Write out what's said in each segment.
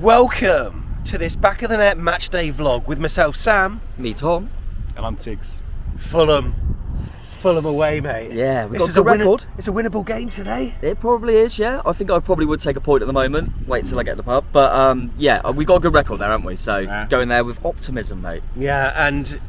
Welcome to this Back of the Net match day vlog with myself, Sam. Me, Tom. And I'm Tiggs. Fulham away, mate. Yeah, we've got a good record. It's a winnable game today. It probably is, yeah. I think I probably would take a point at the moment. Wait till I get to the pub. But yeah, we've got a good record there, haven't we? So going there with optimism, mate. Yeah, and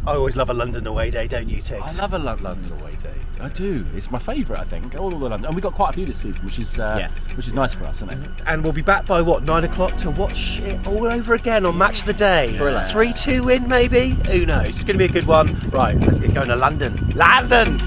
I always love a London away day, don't you, Tiggs? I love a London away day. I do. It's my favourite, I think. All of the London, and we've got quite a few this season, which is nice for us, isn't it? And we'll be back by 9 o'clock to watch it all over again on Match of the Day. 3-2 win, maybe? Who knows? It's going to be a good one. Right, let's get going to London. London!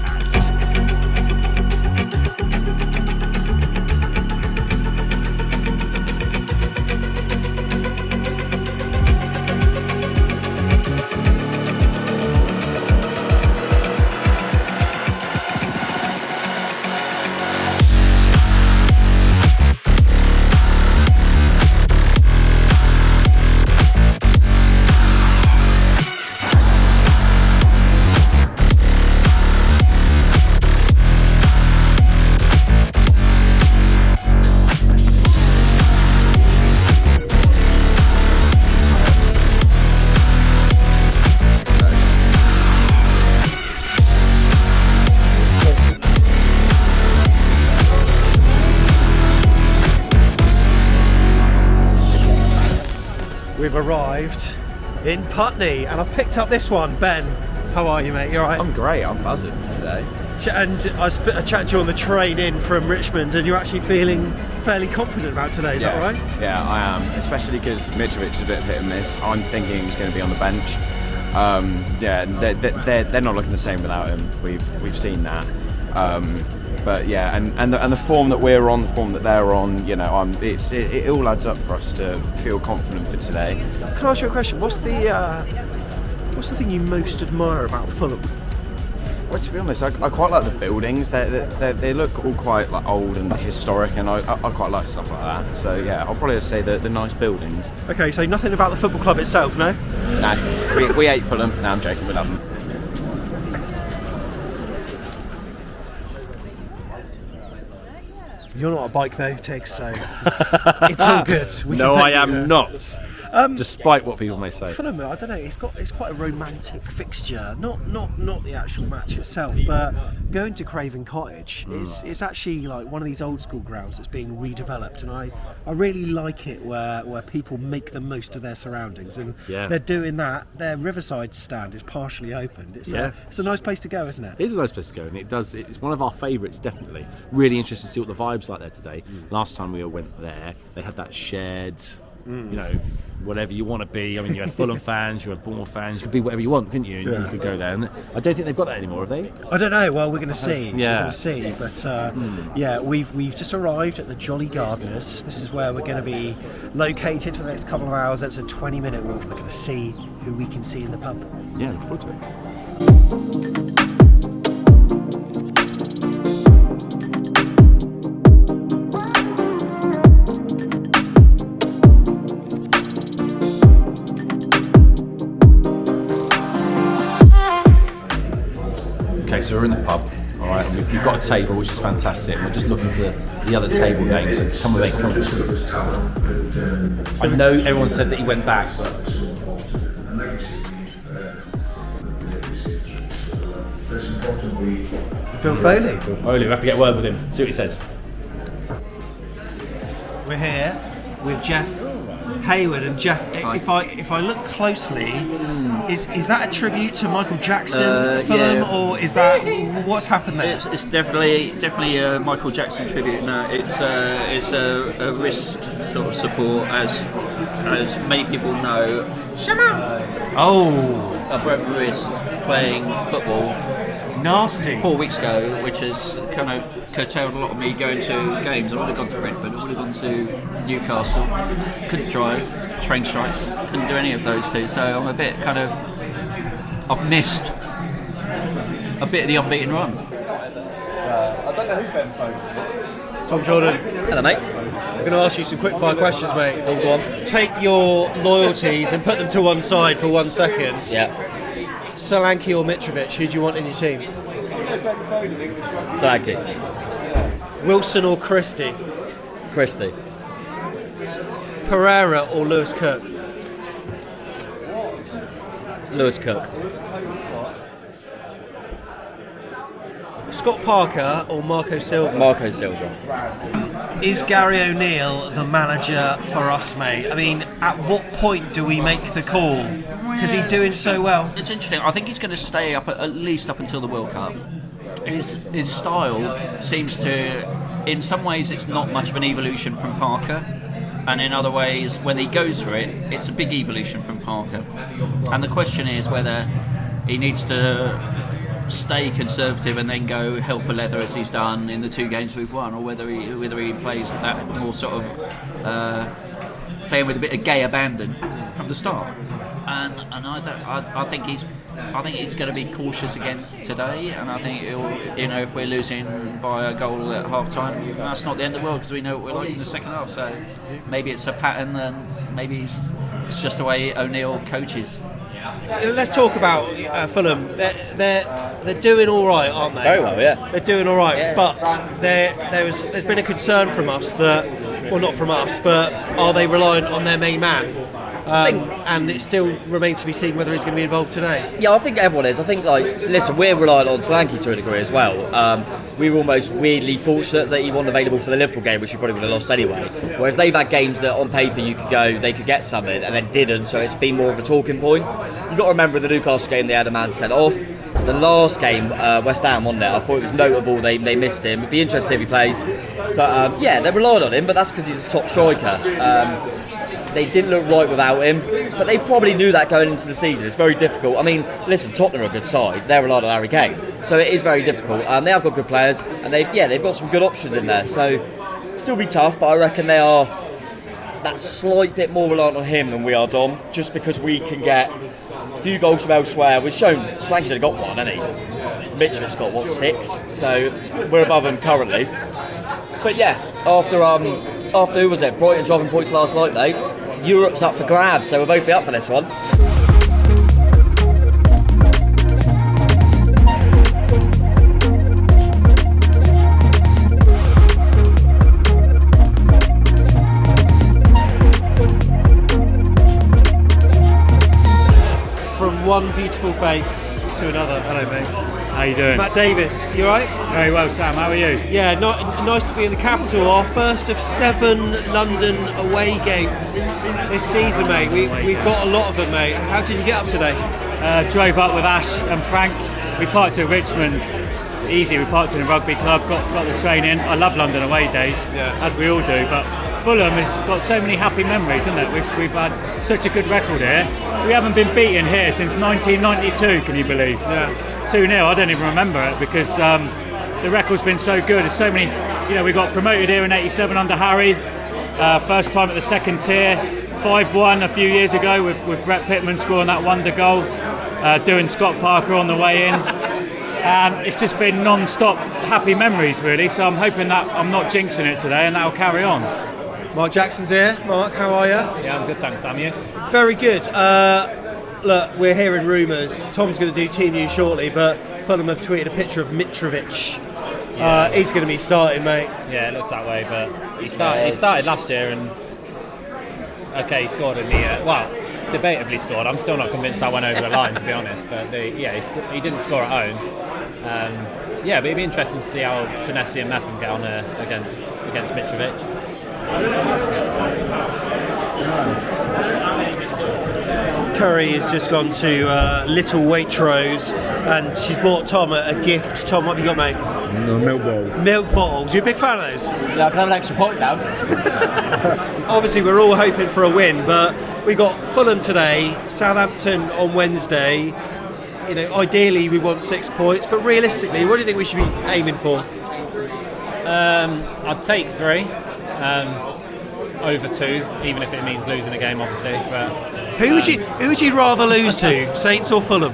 We've arrived in Putney and I've picked up this one. Ben, how are you, mate? You alright? I'm great, I'm buzzing today. And I chatted to you on the train in from Richmond and you're actually feeling fairly confident about today, is that right? Yeah, I am, especially because Mitrovic is a bit of hit and miss. I'm thinking he's going to be on the bench. They're not looking the same without him. We've seen that. But yeah, and the form that we're on, the form that they're on, you know, it all adds up for us to feel confident for today. Can I ask you a question? What's the thing you most admire about Fulham? Well, to be honest, I quite like the buildings. They look all quite like old and historic, and I quite like stuff like that. So yeah, I'll probably say the nice buildings. Okay, so nothing about the football club itself, no? No, we hate Fulham. No, I'm joking, we love them. You're not a bike though, Tiggs, so it's all good. No, I am not. Despite what people may say. Fulham, I don't know. It's quite a romantic fixture. Not the actual match itself, but going to Craven Cottage is actually like one of these old school grounds that's being redeveloped, and I really like it where people make the most of their surroundings, and they're doing that. Their Riverside stand is partially opened. It's a nice place to go, isn't it? It is a nice place to go, and it's one of our favourites, definitely. Really interested to see what the vibe's like there today. Last time we all went there, they had that shared, you know, whatever you want to be. I mean, you had Fulham fans, you had Bournemouth fans, you could be whatever you want, couldn't you? And you could go there. And I don't think they've got that anymore, have they? I don't know. Well, we're going to see. Yeah. We're going to see. But yeah, we've just arrived at the Jolly Gardeners. This is where we're going to be located for the next couple of hours. That's a 20-minute walk. We're going to see who we can see in the pub. Yeah, look forward to it. Okay, so we're in the pub, all right, and we've got a table which is fantastic, and we're just looking for the other table names. And come with me, come on. I know everyone said that he went back, but Bill Foley. we have to get a word with him, see what he says. We're here with Jeff Hayward, and Jeff, if I look closely, is that a tribute to Michael Jackson film, or is that what's happened there? It's definitely a Michael Jackson tribute. No, it's a wrist sort of support, as many people know. A broken wrist playing football. Nasty. 4 weeks ago, which has kind of curtailed a lot of me going to games. I would have gone to Redford, I would have gone to Newcastle. Couldn't drive, train strikes, couldn't do any of those two. So I'm a bit I've missed a bit of the unbeaten run. I don't know who Ben phoned. Tom Jordan. Hello, mate. I'm going to ask you some quick fire questions, mate. Go on. Take your loyalties and put them to one side for 1 second. Yeah. Solanke or Mitrovic, who do you want in your team? Solanke. Wilson or Christie? Christie. Pereira or Lewis Cook? Lewis Cook. Scott Parker or Marco Silva? Marco Silva. Is Gary O'Neill the manager for us, mate? I mean, at what point do we make the call? Because he's doing so well. It's interesting. I think he's going to stay up at least up until the World Cup. His style seems to, in some ways, it's not much of an evolution from Parker, and in other ways, when he goes for it, it's a big evolution from Parker. And the question is whether he needs to stay conservative and then go hell for leather as he's done in the 2 games we've won, or whether he plays that more sort of playing with a bit of gay abandon from the start. And I think he's going to be cautious again today, and I think if we're losing by a goal at half time, that's not the end of the world, because we know what we're like in the second half. So maybe it's a pattern, and maybe it's just the way O'Neill coaches. Let's talk about Fulham. They're doing all right, aren't they? Very well, yeah. They're doing all right, Yeah. but there's been a concern from us that, well, not from us, but are they reliant on their main man? And it still remains to be seen whether he's going to be involved today. Yeah, I think everyone is. I think, listen, we're reliant on Solanke to a degree as well. We were almost weirdly fortunate that he wasn't available for the Liverpool game, which we probably would have lost anyway. Whereas they've had games that on paper you could go, they could get something, and then didn't, so it's been more of a talking point. You've got to remember the Newcastle game, they had a man sent off. The last game, West Ham, wasn't it? I thought it was notable they missed him. It'd be interesting if he plays. But yeah, they relied on him, but that's because he's a top striker. They didn't look right without him, but they probably knew that going into the season. It's very difficult. I mean, listen, Tottenham are a good side. They're reliant on Harry Kane, so it is very difficult. They have got good players, and they've got some good options in there. So still be tough, but I reckon they are that slight bit more reliant on him than we are, Dom. Just because we can get a few goals from elsewhere. We've shown Solanke's only got one, hasn't he? Mitchell's got 6, so we're above him currently. But yeah, after who was it? Brighton dropping points last night, mate. Europe's up for grabs, so we'll both be up for this one. From one beautiful face to another. Hello, mate. How you doing? Matt Davis, you alright? Very well, Sam. How are you? Yeah, nice to be in the capital. Our first of 7 London away games this season, mate. We've got a lot of them, mate. How did you get up today? Drove up with Ash and Frank. We parked at Richmond. Easy. We parked in a rugby club. Got the train in. I love London away days, as we all do. But Fulham has got so many happy memories, isn't it? We've had such a good record here. We haven't been beaten here since 1992. Can you believe? Yeah. 2-0. I don't even remember it because the record's been so good. There's so many. We got promoted here in '87 under Harry. First time at the second tier. 5-1 a few years ago with Brett Pittman scoring that wonder goal. Doing Scott Parker on the way in. And it's just been non-stop happy memories, really. So I'm hoping that I'm not jinxing it today, and that'll carry on. Mark Jackson's here. Mark, how are you? Yeah, I'm good, thanks, Sam. You? Very good. Look, we're hearing rumours. Tom's going to do team news shortly, but Fulham have tweeted a picture of Mitrovic. He's going to be starting, mate. Yeah, it looks that way, but he started last year and he scored in the debatably scored. I'm still not convinced that went over the line, to be honest, but he didn't score at home. But it'd be interesting to see how Senesi and Mepham get on against Mitrovic. Curry has just gone to Little Waitrose and she's bought Tom a gift. Tom, what have you got, mate? No, milk bottles. Milk bottles. You a big fan of those? Yeah, I can have an extra point now. Obviously, we're all hoping for a win, but we got Fulham today, Southampton on Wednesday. Ideally we want 6 points, but realistically, what do you think we should be aiming for? I'd take 3 over 2, even if it means losing a game, obviously. But who would you rather lose to, Saints or Fulham?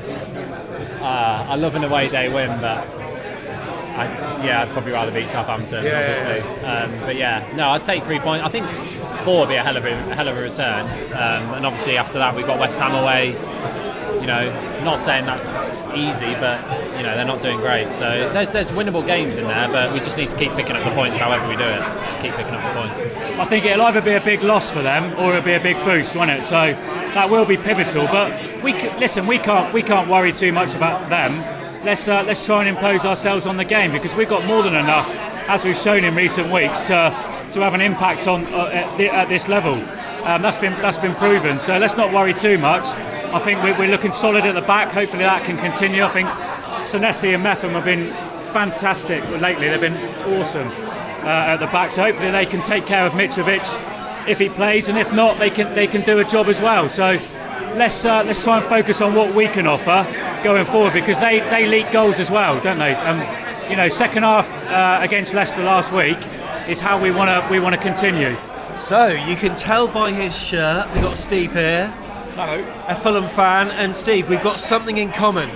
I love an away day win, but I'd probably rather beat Southampton, obviously. But I'd take 3 points. I think 4 would be a hell of a return. And obviously after that we've got West Ham away. Not saying that's easy, but they're not doing great. So there's winnable games in there, but we just need to keep picking up the points however we do it. Just keep picking up the points. I think it'll either be a big loss for them or it'll be a big boost, won't it? So that will be pivotal. But we can't worry too much about them. Let's try and impose ourselves on the game, because we've got more than enough, as we've shown in recent weeks, to have an impact on at this level. That's been proven. So let's not worry too much. I think we're looking solid at the back. Hopefully that can continue. I think Senesi and Metham have been fantastic lately. They've been awesome at the back. So hopefully they can take care of Mitrovic if he plays, and if not, they can do a job as well. So let's try and focus on what we can offer going forward, because they leak goals as well, don't they? Second half against Leicester last week is how we want to continue. So you can tell by his shirt, we've got Steve here. Hello. A Fulham fan, and Steve, we've got something in common.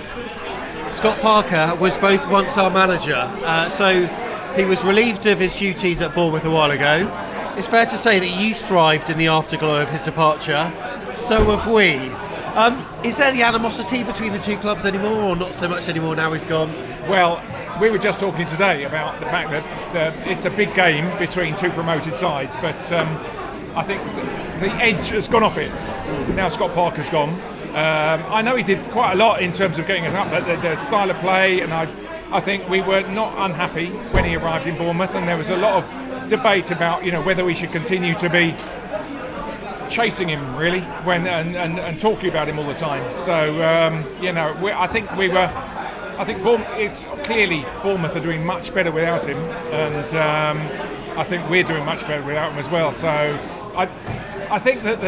Scott Parker was both once our manager, so he was relieved of his duties at Bournemouth a while ago. It's fair to say that you thrived in the afterglow of his departure. So have we. Is there the animosity between the two clubs anymore, or not so much anymore now he's gone? Well, we were just talking today about the fact that it's a big game between two promoted sides, but I think the edge has gone off it. Now Scott Parker's gone. I know he did quite a lot in terms of getting it up, but the style of play, and I think we were not unhappy when he arrived in Bournemouth, and there was a lot of debate about whether we should continue to be chasing him really and talking about him all the time. So I think it's clearly Bournemouth are doing much better without him, and I think we're doing much better without him as well. So I think that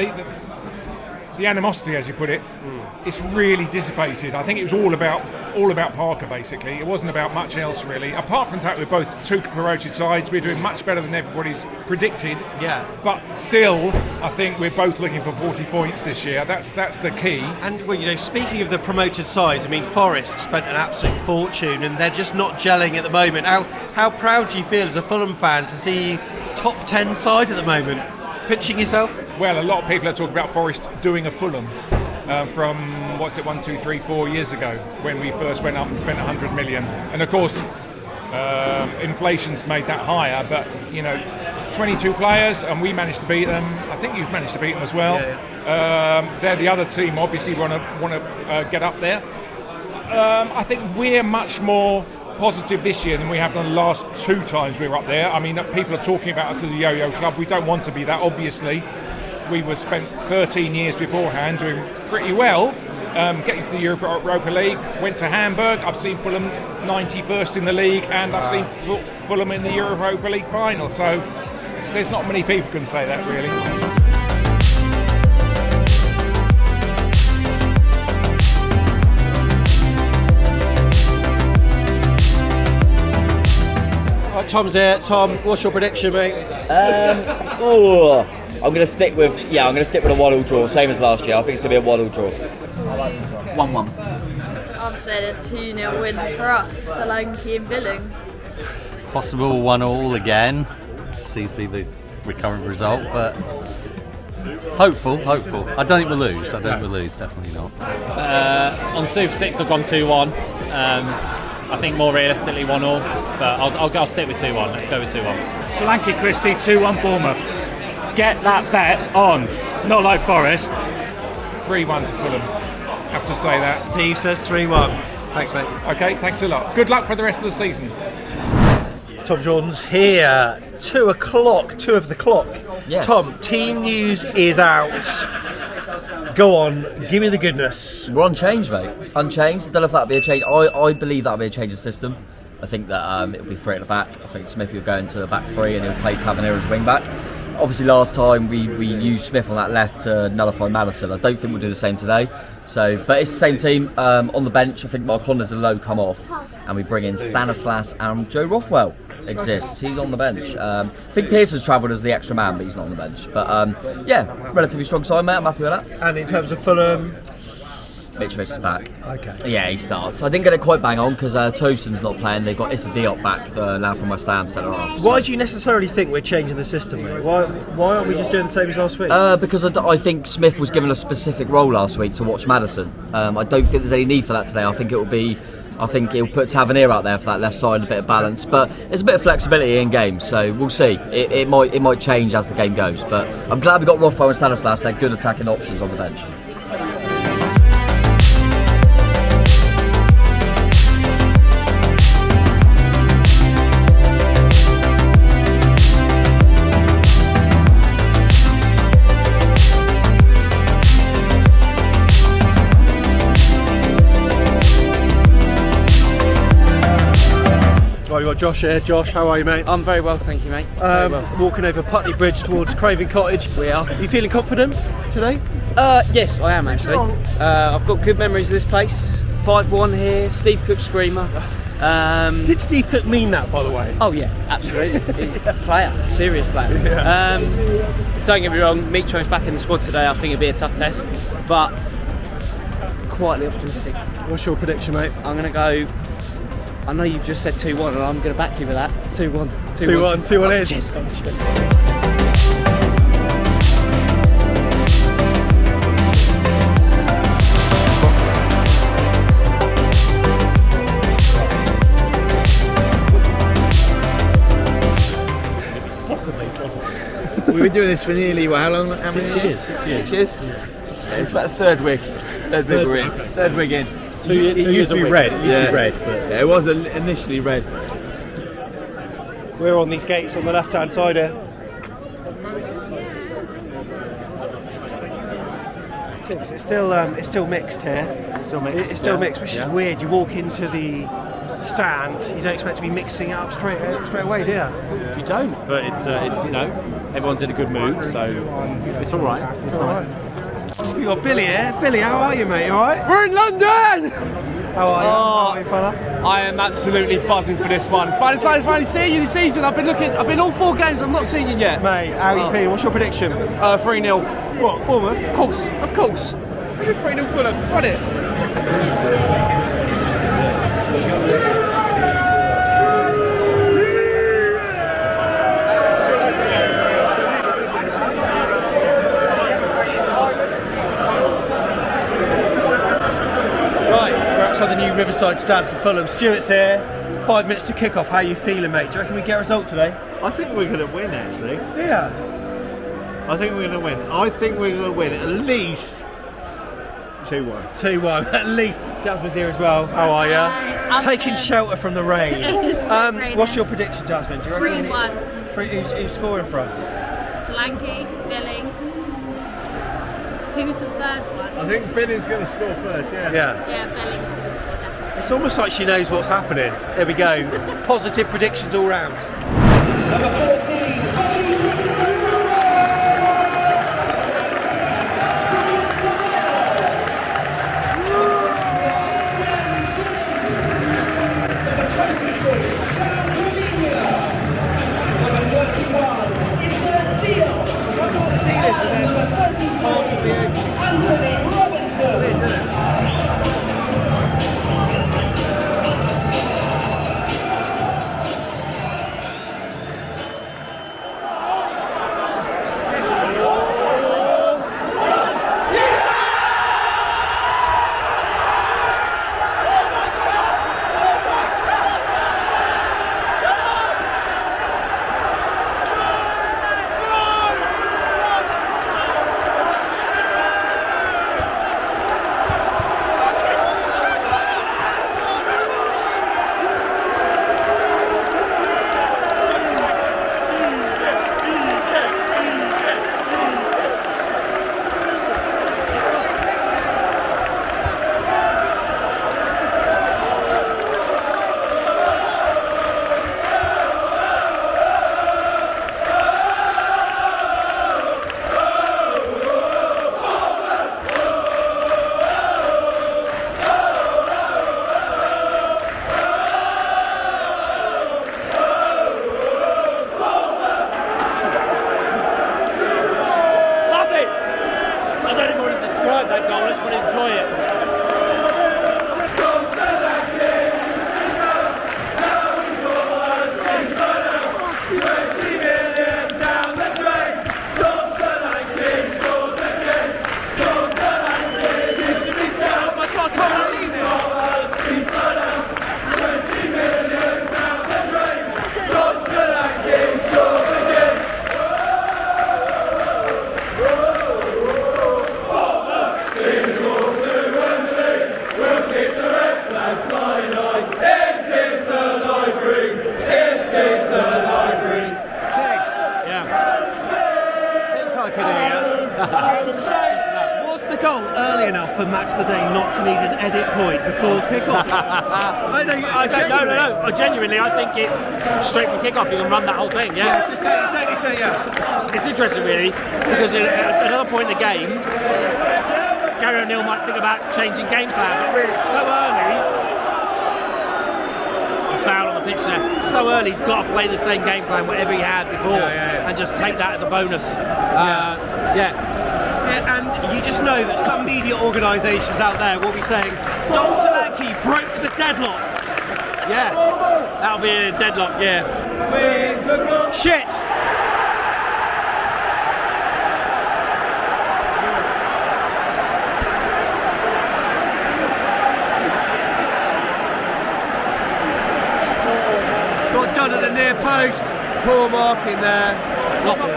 the animosity, as you put it, it's really dissipated. I think it was all about Parker basically. It wasn't about much else really. Apart from the fact we're both two promoted sides, we're doing much better than everybody's predicted. Yeah. But still, I think we're both looking for 40 points this year. That's the key. And speaking of the promoted sides, I mean, Forest spent an absolute fortune, and they're just not gelling at the moment. How proud do you feel as a Fulham fan to see top 10 side at the moment? Pinching yourself? Well, a lot of people are talking about Forest doing a Fulham from 4 years ago, when we first went up and spent 100 million. And of course, inflation's made that higher, but 22 players, and we managed to beat them. I think you've managed to beat them as well. Yeah. They're the other team, obviously want to get up there. I think we're much more positive this year than we have done the last two times we were up there. I mean, people are talking about us as a yo-yo club. We don't want to be that, obviously. We were spent 13 years beforehand doing pretty well, getting to the Europa League. Went to Hamburg. I've seen Fulham 91st in the league, and I've seen Fulham in the Europa League final. So there's not many people can say that really. Tom's here. Tom, what's your prediction, mate? I'm going to stick with a 1-1 draw, same as last year. I think it's going to be a 1-1 draw. 1-1. I've said a 2-0 win for us, Solanke and Billing. Possible 1-1 again. Seems to be the recurrent result, but hopeful. I don't think we'll lose. Definitely not. On Super 6 I've gone 2-1. I think more realistically 1-1, but I'll stick with 2-1. Let's go with 2-1. Solanke Christie 2-1 Bournemouth. Get that bet on, not like Forest. 3-1 to Fulham. Have to say that. Steve says 3-1. Thanks, mate. Okay, thanks a lot. Good luck for the rest of the season. Tom Jordan's here. 2 o'clock. 2 of the clock. Yes. Tom, team news is out. Go on, give me the goodness. We're unchanged, mate. Unchanged. I don't know if that'll be a change. I believe that'll be a change of system. I think that it'll be 3 at the back. I think Smith will go into a back 3 and he'll play Tavernier as wing back. Obviously, last time we used Smith on that left to nullify Madison. I don't think we'll do the same today. So, but it's the same team. On the bench, I think Mark Honda's and Lowe come off, and we bring in Stanislas, and Joe Rothwell exists. He's on the bench. I think Pearson's travelled as the extra man, but he's not on the bench. But relatively strong side, mate. I'm happy with that. And in terms of Fulham, Mitrovic is back. Okay. Yeah, he starts. I didn't get it quite bang on because Tosin's not playing. They've got Issa Diop back, the lad from West Ham, centre half. Why do you necessarily think we're changing the system, mate? Why aren't we just doing the same as last week? Because I think Smith was given a specific role last week to watch Madison. I don't think there's any need for that today. I think it will be I think he'll put Tavernier out there for that left side, a bit of balance. But there's a bit of flexibility in games, so we'll see. It might change as the game goes. But I'm glad we got Rothwell and Stanislas. They're good attacking options on the bench. Right, we've got Josh here. Josh, how are you, mate? I'm very well, thank you, mate. Very well. Walking over Putney Bridge towards Craven Cottage. We are. You feeling confident today? Yes, I am actually. I've got good memories of this place. 5-1 here, Steve Cook screamer. Did Steve Cook mean that, by the way? Oh yeah, absolutely. Player, serious player. Yeah. Don't get me wrong, Mitro's back in the squad today. I think it'll be a tough test, but quietly optimistic. What's your prediction, mate? I'm going to go. I know you've just said 2-1 and I'm going to back you with that. 2-1. 2-1 is. Cheers. We've been doing this for nearly, how long? How many years? 6 years. Yeah, it's about the third week. Third week in. It used to be red. Yeah, it was initially red. We're on these gates on the left-hand side here. It's still mixed here. It's still mixed, which is weird. You walk into the stand, you don't expect to be mixing it up straight away, do you? You don't, but it's everyone's in a good mood, so it's all right. It's nice. We've got Billy here. Billy, how are you, mate? You all right? We're in London! How are you? How are you, fella? I am absolutely buzzing for this one. It's finally seeing you this season. I've been all 4 games, I'm not seeing you yet. Mate, how are you feeling? What's your prediction? 3-0. What, Bournemouth? Of course. It's a 3-0 Fulham. Run it. So the new Riverside stand for Fulham. Stuart's here. 5 minutes to kick off. How are you feeling, mate? Do you reckon we get a result today? I think we're going to win, actually. Yeah. I think we're going to win. I think we're going to win at least 2-1. 2-1, at least. Jasmine's here as well. How are you? Taking shelter from the rain. What's your prediction, Jasmine? Do you reckon 3-1. Who's scoring for us? Solanke, Billing. Who's the third one? I think Billing's going to score first, yeah. Yeah, Billing's going to score definitely. It's almost like she knows what's happening. There we go. Positive predictions all round. Number 14. for match of the day not to need an edit point before kick-off? I don't know. Genuinely, I think it's straight from kick-off. You can run that whole thing. Yeah. Just take it to you. It's interesting, really, because at another point in the game, Gary O'Neill might think about changing game plan, but really, so early. Foul on the pitch there. So early, he's got to play the same game plan whatever he had before, and just take that as a bonus. And you just know that some media organisations out there will be saying, Dom Solanke broke the deadlock. Yeah, that'll be a deadlock. Yeah. Shit. Got done at the near post. Poor marking there. Sloppy.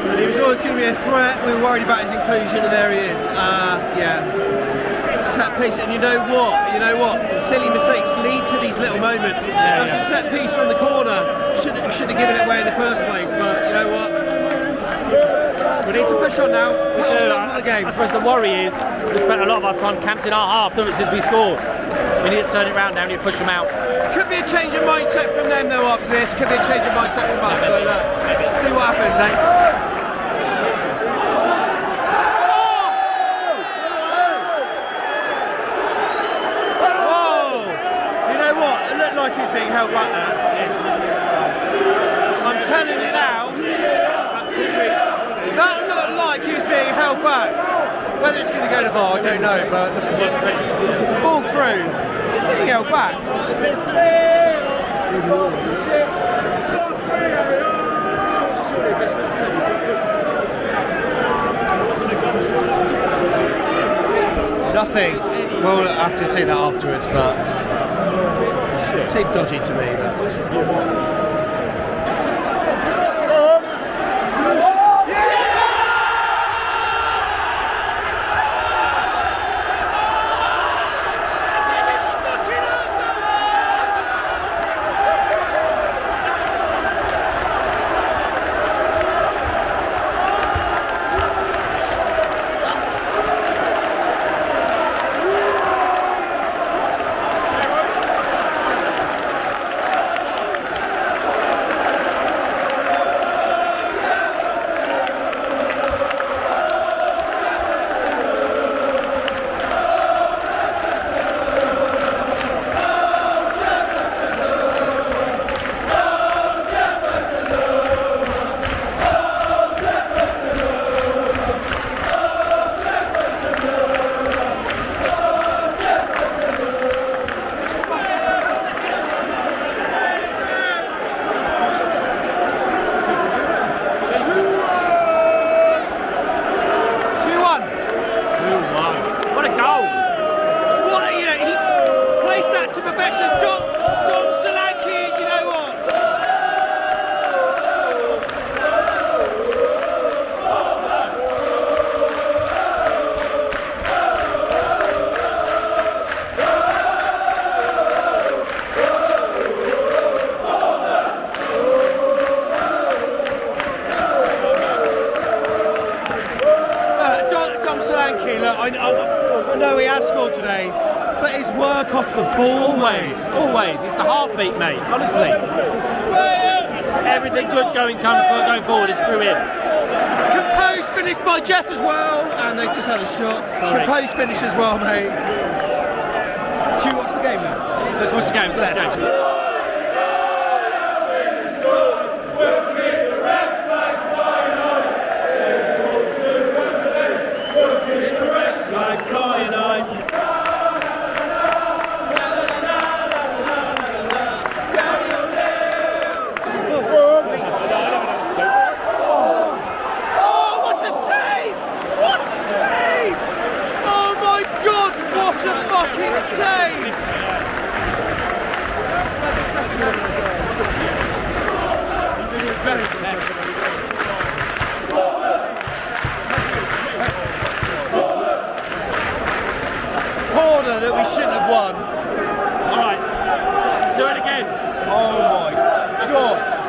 And he was always going to be a threat. We were worried about his inclusion, and there he is. Set piece, and you know what? Silly mistakes lead to these little moments. That was a set piece from the corner. Should have given it away in the first place, but you know what? We need to push on now. Put on for the game. I suppose the worry is we spent a lot of our time camped in our half, didn't we, since we scored. We need to turn it around now. We need to push them out. Could be a change of mindset from them though after this. Could be a change of mindset from us. So look, see what happens, eh? Like he's being held back there. I'm telling you now, that looked like he was being held back. Whether it's going to go to VAR, I don't know, but the ball through, he's being held back. Nothing. We'll have to see that afterwards, but it seemed dodgy to me. But. I know he has scored today, but his work off the ball, always. It's the heartbeat, mate. Honestly, everything good going forward is through him. Composed finish by Jeff as well, and they just had a shot. Composed finish as well, mate. Should we watch the game now? Let's watch the game. have won. All right, do it again. Oh my God.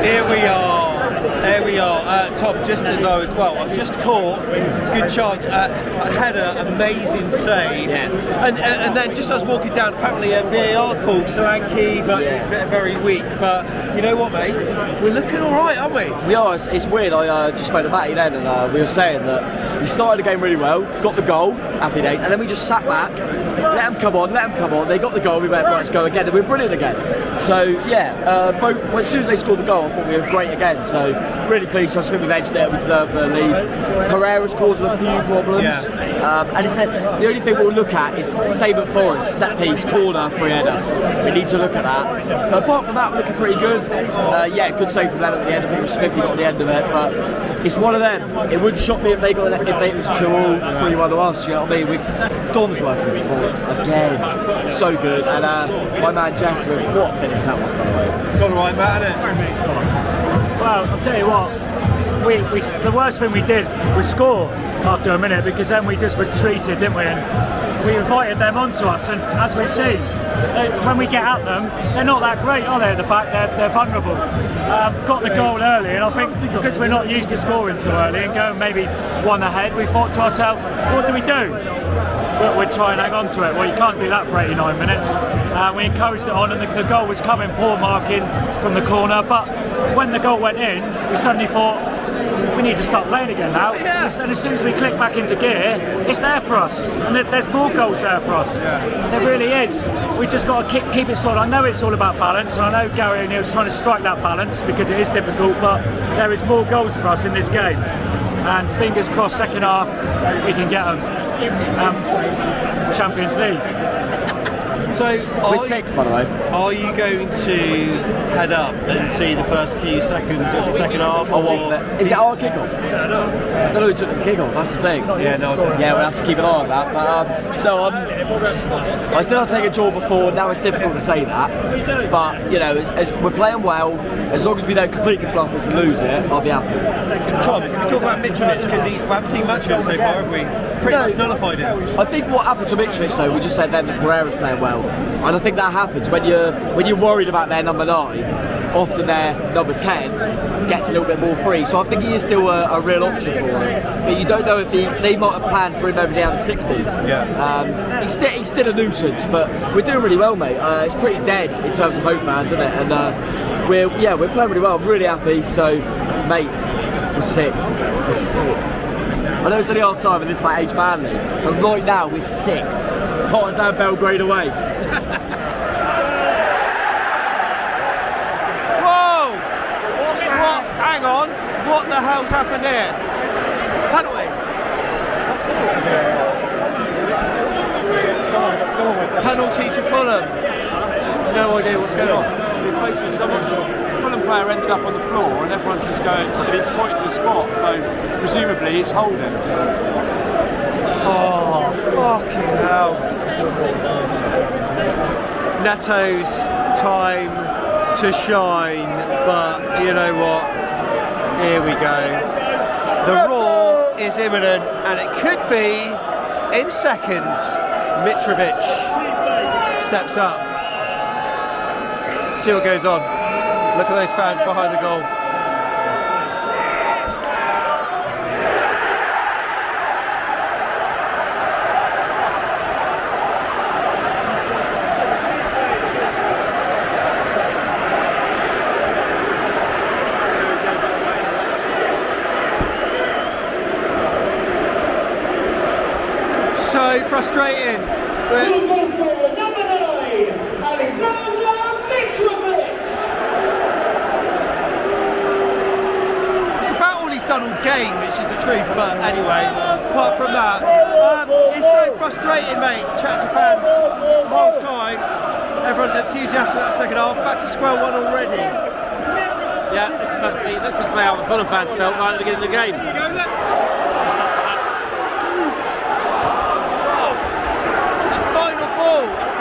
Here we are. There we are. Tom, just as I was, I've just caught, good chance, a header, amazing save. Yeah. And then just as I was walking down, apparently a VAR call, Solanke, but very weak. But you know what, mate? We're looking all right, aren't we? We are. It's weird. I just spoke to Matty then, and we were saying that we started the game really well, got the goal, happy days, and then we just sat back, let them come on. They got the goal, we went, right, let's go again, and we're brilliant again. So, both, as soon as they scored the goal, I thought we were great again. So, really pleased. So I think we've edged it, we deserve the lead. Herrera's causing a few problems. And he said the only thing we'll look at is same at Forest, set piece, corner, free header. We need to look at that. But apart from that, we're looking pretty good. Good save from them at the end. I think it was Smith who got the end of it. But it's one of them. It wouldn't shock me if they got it was 2-all, 3-1 to us. You know what I mean? Dom's working his balls again. So good. And my man Jeff, what a finish that was, by the way. It's gone right, Matt, hasn't it? Well, I'll tell you what, the worst thing we did was score after a minute, because then we just retreated, didn't we? And we invited them onto us, and as we've seen, when we get at them, they're not that great, are they, at the back? They're vulnerable. Got the goal early, and I think because we're not used to scoring so early and going maybe one ahead, we thought to ourselves, what do we do? We'd try and hang on to it. Well, you can't do that for 89 minutes. We encouraged it on, and the goal was coming, poor marking from the corner. But when the goal went in, we suddenly thought, we need to start playing again now. And as soon as we click back into gear, it's there for us. And there's more goals there for us. There really is. We just got to keep it solid. I know it's all about balance, and I know Gary O'Neill's trying to strike that balance because it is difficult, but there is more goals for us in this game. And fingers crossed, second half, we can get them. Champions League. So we're sick, by the way. Are you going to head up and see the first few seconds of the second half? Is it our kickoff? I don't know who took the kickoff. That's the thing. We'll have to keep an eye on that. But I said I'll take a draw before. Now it's difficult to say that. But as we're playing well, as long as we don't completely fluff us and lose it, I'll be happy. Tom, can we talk about Mitrovic, because we haven't seen much of him so far, have we? Pretty much nullified him. I think what happened to Mitrovic, though, we just said then that Pereira's playing well, and I think that happens when you're worried about their number 9. Often their number 10 gets a little bit more free, so I think he is still a real option for them. But you don't know if they might have planned for him over down to 60. He's still a nuisance, but we're doing really well, mate. It's pretty dead in terms of home fans, isn't it? And we're playing really well. I'm really happy. So, mate, we're sick. I know it's only half time and this might age badly, but right now we're sick. Partizan Belgrade away. Whoa! What? Hang on. What the hell's happened here? Penalty. Penalty to Fulham. No idea what's going on. We're facing someone. Fulham player ended up on the floor, and everyone's just going, he's pointing to the spot, so presumably it's holding. Oh, fucking hell. Neto's time to shine, but you know what? Here we go. The roar is imminent, and it could be in seconds. Mitrovic steps up. See what goes on. Look at those fans behind the goal. So frustrating. Fulham goal scorer number 9, Alexander Mitrovic. It's about all he's done all game, which is the truth. But anyway, apart from that, it's so frustrating, mate. Chat to fans, half time. Everyone's enthusiastic about the second half. Back to square one already. Yeah, this must be how the Fulham fans felt right at the beginning of the game.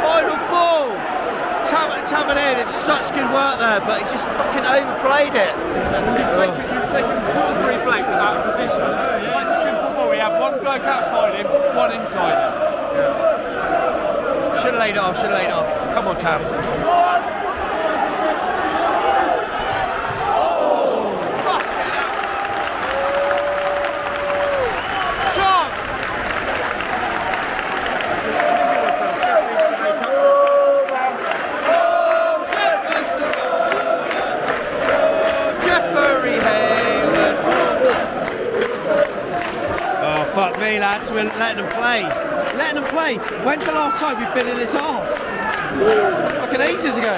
Final ball to Tavernier did such good work there, but he just fucking overplayed it. You've taken 2 or 3 blokes out of position. Like the simple ball, we have one bloke outside him, one inside him. Should have laid it off, Come on, Tav. Fuck me, lads, we're letting them play. When's the last time we've been in this half? Fucking ages ago.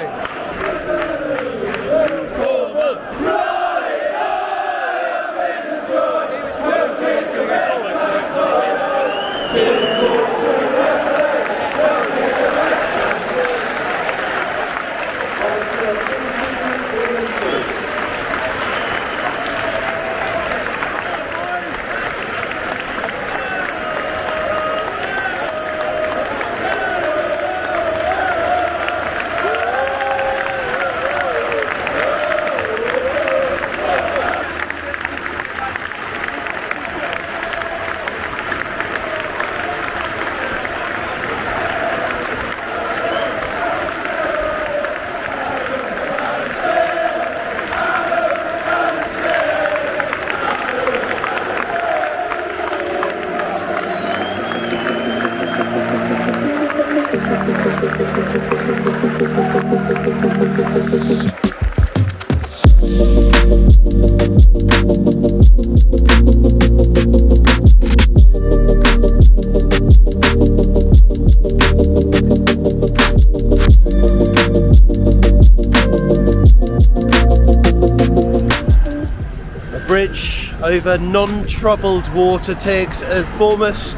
He was hoping to go forward. Bridge over non-troubled water, Tiggs, as Bournemouth.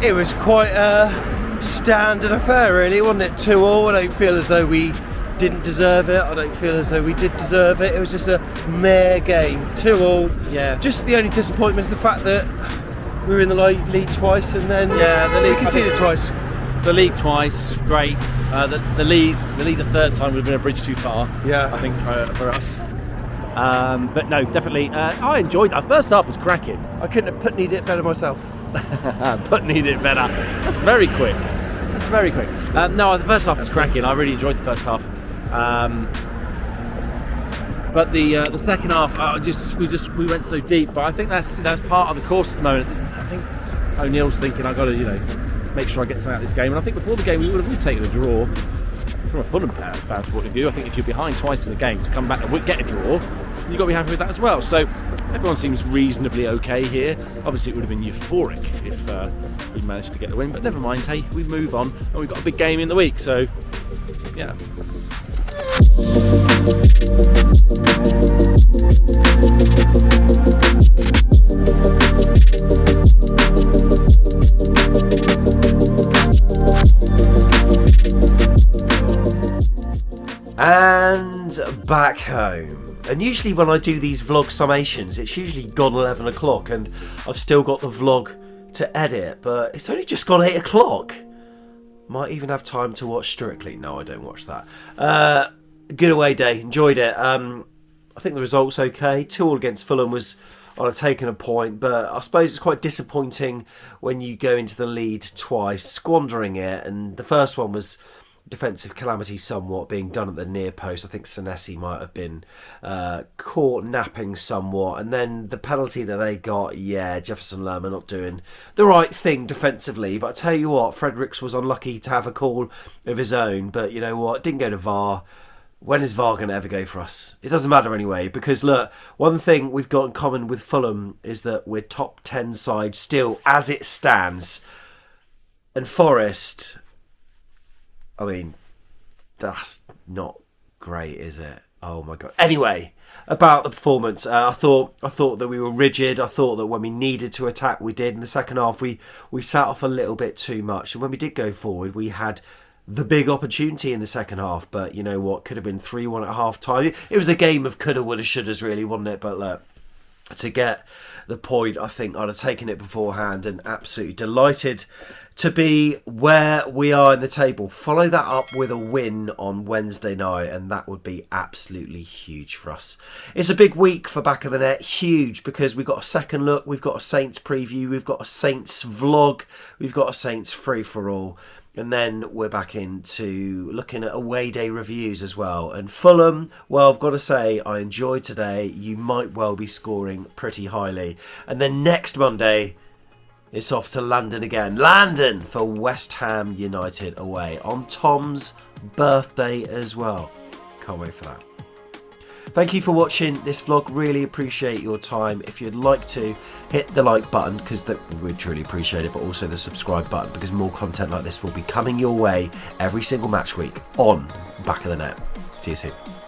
It was quite a standard affair, really, wasn't it? 2-2. I don't feel as though we didn't deserve it. I don't feel as though we did deserve it. It was just a mere game. 2-2. Yeah. Just the only disappointment is the fact that we were in the league twice and then the league conceded twice. The league twice, great. The league the third time would have been a bridge too far. Yeah, I think for us. But no, definitely. I enjoyed that. First half was cracking. I couldn't have put it better myself. Put it better. That's very quick. No, the first half was cracking. I really enjoyed the first half. But the second half, we went so deep. But I think that's part of the course at the moment. I think O'Neill's thinking I've got to make sure I get something out of this game. And I think before the game we would have taken a draw. From a Fulham fan's point of view, I think if you're behind twice in the game to come back and get a draw, you've got to be happy with that as well. So everyone seems reasonably okay here. Obviously it would have been euphoric if we managed to get the win, but never mind, hey, we move on and we've got a big game in the week, so yeah. And back home. And usually when I do these vlog summations, it's usually gone 11 o'clock and I've still got the vlog to edit, but it's only just gone 8 o'clock. Might even have time to watch Strictly. No, I don't watch that. Good away day, enjoyed it. I think the result's okay. 2-2 against Fulham was, I'd have taken a point, but I suppose it's quite disappointing when you go into the lead twice, squandering it, and the first one was defensive calamity somewhat, being done at the near post. I think Senesi might have been caught napping somewhat, and then the penalty that they got, Jefferson Lerma not doing the right thing defensively. But I tell you what, Fredericks was unlucky to have a call of his own, but you know what, didn't go to VAR. When is VAR going to ever go for us? It doesn't matter anyway, because look, one thing we've got in common with Fulham is that we're top 10 side still as it stands, and Forest, I mean, that's not great, is it? Oh my god. Anyway, about the performance, I thought that we were rigid. I thought that when we needed to attack, we did. In the second half, we sat off a little bit too much. And when we did go forward, we had the big opportunity in the second half. But you know what? Could have been 3-1 at half time. It was a game of coulda, woulda, shouldas, really, wasn't it? But look, to get the point, I think I'd have taken it beforehand, and absolutely delighted to be where we are in the table. Follow that up with a win on Wednesday night, and that would be absolutely huge for us. It's a big week for Back of the Net, huge, because we've got a second look, we've got a Saints preview, we've got a Saints vlog, we've got a Saints free-for-all, and then we're back into looking at away day reviews as well. And Fulham, well, I've got to say, I enjoyed today. You might well be scoring pretty highly. And then next Monday, it's off to London again. London for West Ham United away on Tom's birthday as well. Can't wait for that. Thank you for watching this vlog. Really appreciate your time. If you'd like to, hit the like button because we truly appreciate it, but also the subscribe button because more content like this will be coming your way every single match week on Back of the Net. See you soon.